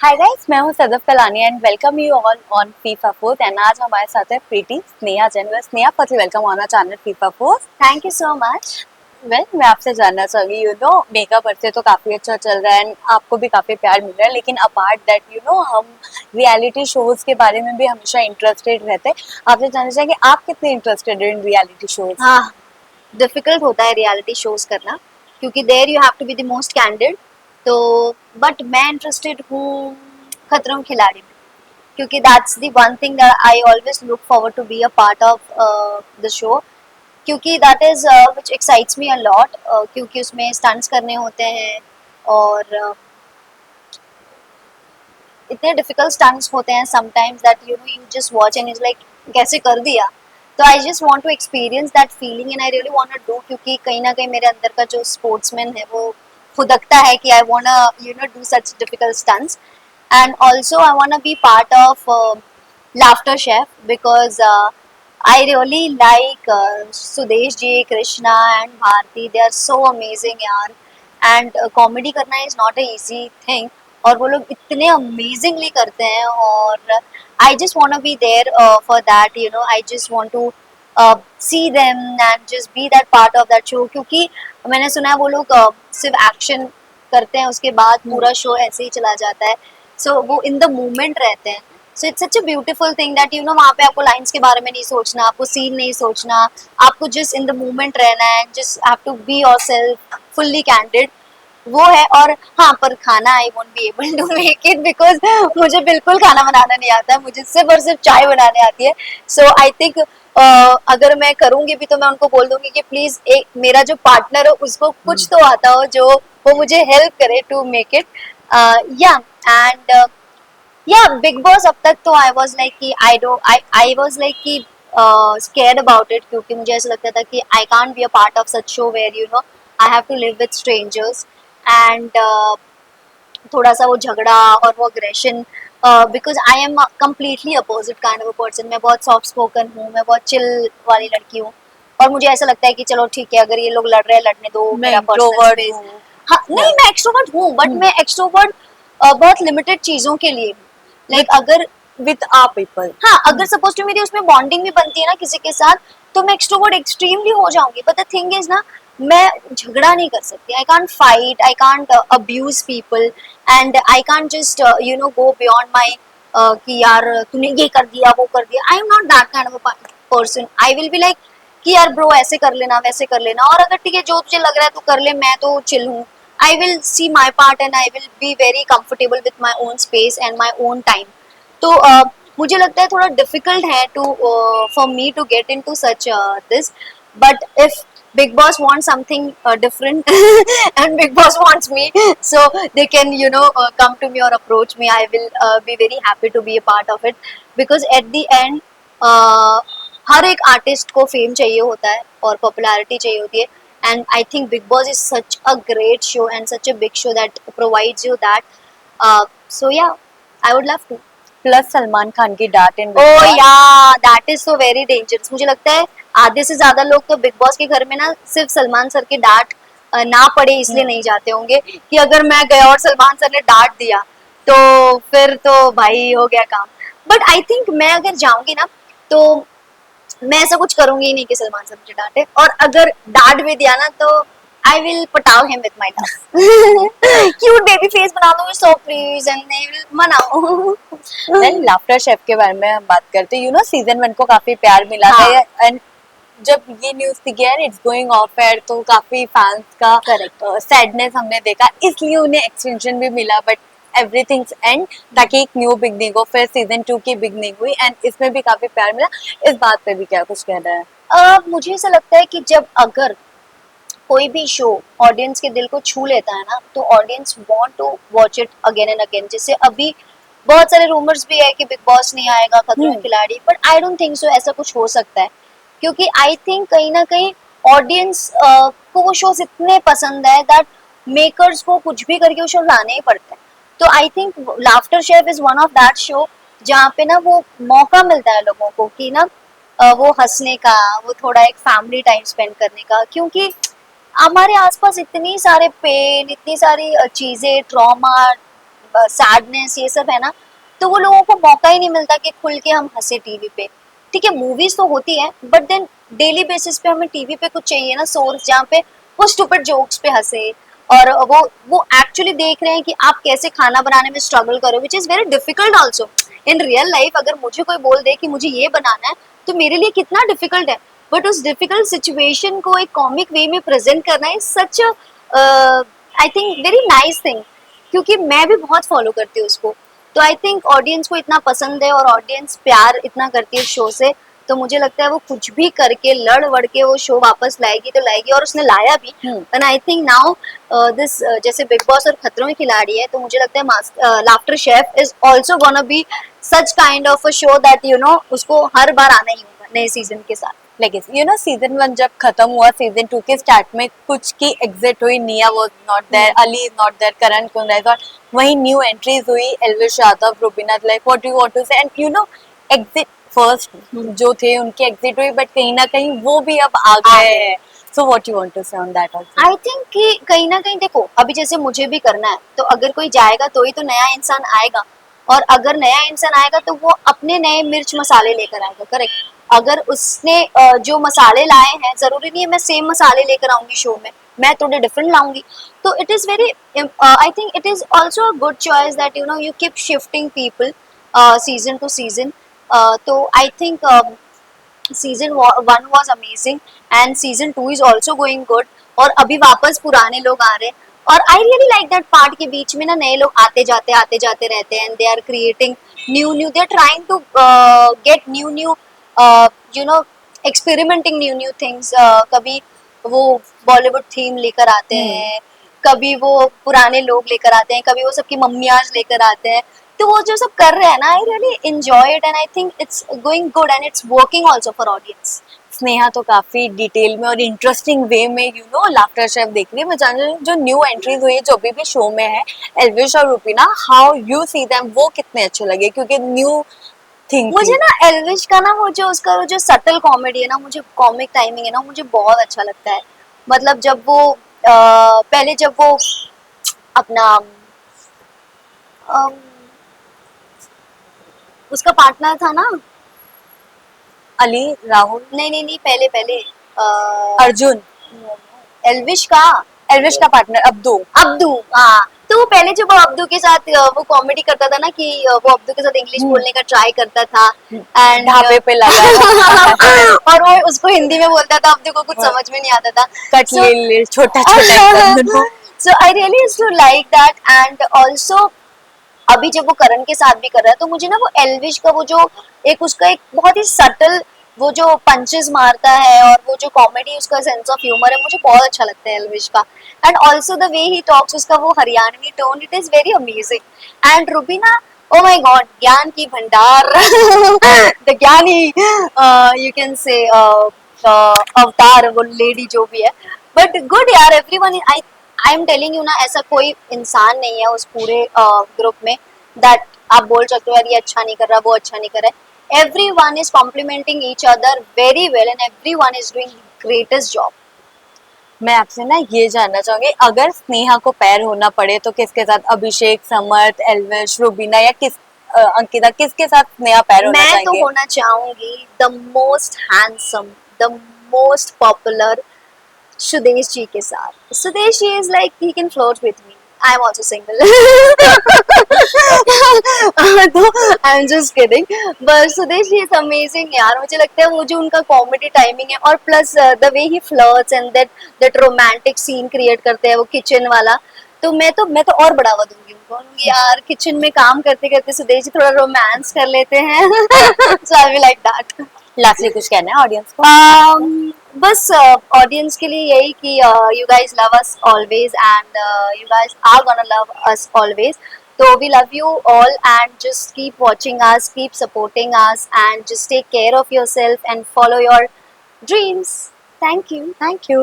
हाय guys, मैं हूं Sadaf Kalani and welcome you all on Fifa Force. And आज हमारे साथ है Preeti Sneha Jain. Sneha, firstly welcome on our channel Fifa Force. Thank you so much. मैं आपसे जानना चाहूंगी, मेकअप से तो काफी अच्छा चल रहा है एंड आपको भी काफी प्यार मिल रहा है, लेकिन अपार्ट दैट हम रियलिटी शोज के बारे में भी हमेशा इंटरेस्टेड रहते हैं। आपसे जानना चाहेंगे आप कितने इंटरेस्टेड इन रियलिटी शोज? हाँ, डिफिकल्ट होता है रियलिटी शोज करना क्योंकि there you have to be the most candid. तो बट मैं इंटरेस्टेड हूँ खतरों के खिलाड़ी में, क्योंकि that's the one thing that I always look forward to be a part of the show, क्योंकि that is which excites me a lot, क्योंकि उसमें stunts करने होते हैं और इतने डिफिकल्ट स्टंट्स होते हैं sometimes that you just watch and is like कैसे कर दिया। तो I just want to experience that feeling and I really want to do, क्योंकि कहीं ना कहीं मेरे अंदर का जो स्पोर्ट्समैन है वो खुदकता है कि I want do such difficult stunts. And also I want be part of laughter chef because I really like Sudesh ji, Krishna and Bharti. They are so amazing यार. And comedy करना is not a easy thing. और वो लोग इतने amazingly करते हैं और I just want to be there for that, I just want to see them and just be that part of that show, क्योंकि मैंने सुना है वो लोग सिर्फ एक्शन करते हैं, उसके बाद पूरा शो ऐसे ही चला जाता है। सो वो इन द मोमेंट रहते हैं। So it's such a beautiful thing that वहाँ पे आपको लाइन्स के बारे में नहीं सोचना, आपको सीन नहीं सोचना, आपको जस्ट इन द मोमेंट रहना है, just have to be yourself fully candid. वो है। और हाँ, पर खाना I won't be able to make it because मुझे बिल्कुल खाना बनाना नहीं आता है, मुझे सिर्फ और सिर्फ चाय बनाने आती है। सो आई थिंक अगर मैं करूंगी भी तो मैं उनको बोल दूंगी कि प्लीज एक मेरा जो पार्टनर हो उसको कुछ तो आता हो जो वो मुझे हेल्प करे टू मेक इट। या एंड या बिग बॉस अब तक तो आई वाज लाइक कि आई वाज लाइक कि स्केर्ड अबाउट इट, क्योंकि मुझे ऐसा लगता था कि I can't be a part of such show where I have to live with strangers and थोड़ा सा वो झगड़ा और वो aggression, because I am completely opposite kind of a person. मैं बहुत सॉफ्ट स्पोकन हूँ, मैं बहुत चिल वाली लड़की हूँ और मुझे ऐसा लगता है कि चलो ठीक है, अगर ये लोग लड़ रहे हैं लड़ने दो, मैं मेरा पर्सनल इंट्रोवर्ट स्पेस। हूँ। हाँ, नहीं मैं एक्सट्रोवर्ट हूँ, बट मैं एक्सट्रोवर्ट बहुत लिमिटेड चीजों के लिए हूँ। लाइक अगर विद आ पीपल। हाँ, अगर सपोज टू मेरी उसमें बॉन्डिंग भी बनती है ना किसी के साथ, तो मैं एक्सट्रोवर्ट एक्सट्रीमली हो जाऊंगी। बट द थिंग इज ना, मैं झगड़ा नहीं कर सकती, I can't fight, I can't abuse people and I can't just go beyond my कि यार तूने ये कर दिया वो कर दिया। I am not that kind of person. I will be like कि यार ब्रो ऐसे कर लेना वैसे कर लेना, और अगर ठीक है जो तुझे लग रहा है तू कर ले, मैं तो चिल हूँ। I will see my part and I will be very comfortable with my own space and my own time. तो मुझे लगता है थोड़ा डिफिकल्ट है to for me to get into such this, but if Big Boss wants something different and Big Boss wants me, so they can come to me or approach me. I will be very happy to be a part of it, because at the end हर एक artist को fame चाहिए होता है और popularity चाहिए होती है, and I think Bigg Boss is such a great show and such a big show that provides you that. So yeah, I would love to. Plus Salman Khan की डांट इन oh yeah, that is so very dangerous. मुझे लगता है आधे से ज्यादा लोग तो बिग बॉस के घर में ना सिर्फ सलमान सर की डांट ना पड़े इसलिए नहीं जाते होंगे, कि अगर मैं गया और सलमान सर ने डांट दिया तो फिर तो भाई हो गया काम। बट आई थिंक मैं अगर जाऊंगी ना तो मैं ऐसा कुछ करूंगी ही नहीं कि सलमान सर मुझे डांटे, और अगर डांट भी दिया ना तो आई विल पटाओ him with my love. Cute baby face बना दूंगी, so please, and they will मनाओ। देन लाफ्टर शेफ के बारे में हम बात करते हैं। सीजन 1 को काफी प्यार मिला था हाँ, एंड जब ये न्यूज थी कि यार इट्स गोइंग ऑफ एयर, तो काफी फैंस का करेक्ट। सैडनेस हमने देखा, इसलिए उन्हें एक्सटेंशन भी मिला। बट एवरीथिंग्स एंड, ताकि एक न्यू बिगनिंग हो, फिर सीजन 2 की बिगनिंग हुई एंड इसमें भी काफी प्यार मिला। इस बात पे भी क्या कुछ कहना है? मुझे ऐसा लगता है कि जब अगर कोई भी शो ऑडियंस के दिल को छू लेता है ना, तो audience want to watch it again and again. जैसे अभी बहुत सारे रूमर्स भी है कि बिग बॉस नहीं आएगा, खतरों के खिलाड़ी, but I don't think so ऐसा कुछ हो सकता है, क्योंकि आई थिंक कहीं ना कहीं ऑडियंस को वो शोज इतने पसंद है दैट मेकर्स को कुछ भी करके वो शो लाने ही पड़ते हैं। तो I think laughter chef is one of that show जहाँ पे ना वो मौका मिलता है लोगों को कि ना वो हंसने का, वो थोड़ा एक फैमिली टाइम स्पेंड करने का, क्योंकि हमारे आसपास इतनी सारे पेन, इतनी सारी चीजें, ट्रॉमा सैडनेस ये सब है ना, तो वो लोगों को मौका ही नहीं मिलता कि खुल के हम हंसे टीवी पे। ठीक है, मूवीज तो होती है, बट देन डेली बेसिस पे हमें टीवी पे कुछ चाहिए ना सोर्स, जहाँ पे वो स्टूपिड जोक्स पे हंसे, और वो एक्चुअली देख रहे हैं कि आप कैसे खाना बनाने में स्ट्रगल करो, which is very difficult also in real life. अगर मुझे कोई बोल दे कि मुझे ये बनाना है, तो मेरे लिए कितना डिफिकल्ट है, बट उस डिफिकल्ट सिचुएशन को एक कॉमिक वे में प्रेजेंट करना है such I think very nice thing, क्योंकि मैं भी बहुत फॉलो करती हूँ उसको। तो आई थिंक ऑडियंस को इतना पसंद है और ऑडियंस प्यार इतना करती है शो से, तो मुझे लगता है वो कुछ भी करके लड़ वड़ के वो शो वापस लाएगी तो लाएगी, और उसने लाया भी। And I think now this जैसे बिग बॉस और खतरों में खिलाड़ी है, तो मुझे लगता है laughter chef is also gonna be such kind of a show that you know उसको हर बार आना ही होगा नए सीजन के साथ। लेकिन यू नो सीजन 1 जब खत्म हुआ, सीजन 2 के स्टार्ट में कुछ की एग्जिट हुई, Nia was not there, Ali is not there, Karan Kundra, और वही न्यू एंट्रीज हुई, Elvish Yadav, Rubina, like what do you want to say, and you know exit first जो थे उनकी एग्जिट हुई, बट कहीं ना कहीं वो भी अब आ गए हैं। So what you want to say on that also? I think कि कहीं ना कहीं देखो, अभी जैसे मुझे भी करना है, तो अगर कोई जाएगा तो ही तो नया इंसान आएगा, और अगर नया इंसान आएगा तो वो अपने नए मिर्च मसाले लेकर आएगा, करेक्ट। अगर उसने जो मसाले लाए हैं, जरूरी नहीं है मैं सेम मसाले लेकर आऊंगी शो में, मैं थोड़े डिफरेंट लाऊंगी। तो it is very I think it is also a good choice that you know you keep shifting people season two season. तो I think season 1 was amazing and season 2 is also going good, और अभी वापस पुराने लोग आ रहे हैं, और I really like that part के बीच में ना नए लोग आते जाते रहते हैं, and they are creating new they are trying to get new you know experimenting new things. कभी वो बॉलीवुड थीम लेकर आते हैं, कभी वो पुराने लोग लेकर आते हैं, कभी वो सबकी मम्मियाज लेकर आते हैं, तो वो जो सब कर रहे हैं ना, I really enjoy it, and I think it's going good and it's working also for audience. Sneha तो काफी डिटेल में और इंटरेस्टिंग वे में यू नो लाफ्टर शेफ देख रही है। मैं जानना चाहूँ जो न्यू एंट्रीज हुई है जो अभी भी शो में है, एल्विश और रूपीना, हाउ यू सी देम, वो कितने अच्छे लगे? क्योंकि न्यू थिंग मुझे ना एल्विश का ना वो जो उसका वो जो सटल कॉमेडी है ना, मुझे कॉमिक टाइमिंग है ना, मुझे बहुत अच्छा लगता है। मतलब जब वो पहले जब वो अपना अम, उसका पार्टनर था ना, अली, राहुल, नहीं पहले पहले अर्जुन, एल्विश का एल्विश का पार्टनर अब्दू। अब्दू, हाँ। तो वो पहले जब वो अब्दू के साथ वो कॉमेडी करता था ना, कि वो अब्दू के साथ इंग्लिश बोलने का ट्राई करता था, एंड ढाबे पे लगा और वो उसको हिंदी में बोलता था, अब्दू को कुछ समझ में नहीं आता था, कट ले छोटा छोटा। So I really used to like that. And also अभी जब वो करण के साथ भी कर रहा है, तो मुझे ना वो एल्विश का वो जो एक उसका एक बहुत ही सटल वो जो पंचेस मारता है, और वो जो कॉमेडी उसका सेंस ऑफ ह्यूमर है, मुझे बहुत अच्छा लगता है एल्विश का। And also the way he talks, उसका वो Haryanvi tone, it is very amazing. And Rubina, oh my God, ज्ञान की भंडार द ज्ञानी यू कैन से अवतार, वो लेडी जो भी है, बट गुड यार, everyone, I am telling you ना, ऐसा कोई इंसान नहीं है उस पूरे ग्रुप में दैट आप बोल सकते हो यार ये अच्छा नहीं कर रहा, वो अच्छा नहीं कर रहा है। everyone is complimenting each other very well and everyone is doing the greatest job. मैं आपसे ना ये जानना चाहूंगी, अगर स्नेहा को पैर होना पड़े तो किसके साथ? अभिषेक, समर्थ, एल्विश, रुबीना, या अंकिता, किसके साथ स्नेहा पैर होना मैं तो चाहेंगे? होना चाहूंगी the most handsome, the most popular Sudesh ji के साथ। Sudesh ji is like he can float with me, I am also single. तो I am just kidding, but Sudesh ji is amazing यार। मुझे लगता है वो जो उनका कॉमेडी टाइमिंग है, और plus the way he flirts and that romantic scene create करते हैं वो किचन वाला, तो मैं तो और बढ़ावा दूंगी उनको, बोलूंगी यार किचन में काम करते करते सुदेश जी थोड़ा रोमांस कर लेते हैं। So I will like that. Lastly कुछ कहना है ऑडियंस को? बस ऑडियंस के लिए यही कि you guys love us always, and you guys are gonna love us always, so we love you all, and just keep watching us, keep supporting us, and just take care of yourself and follow your dreams. Thank you. Thank you.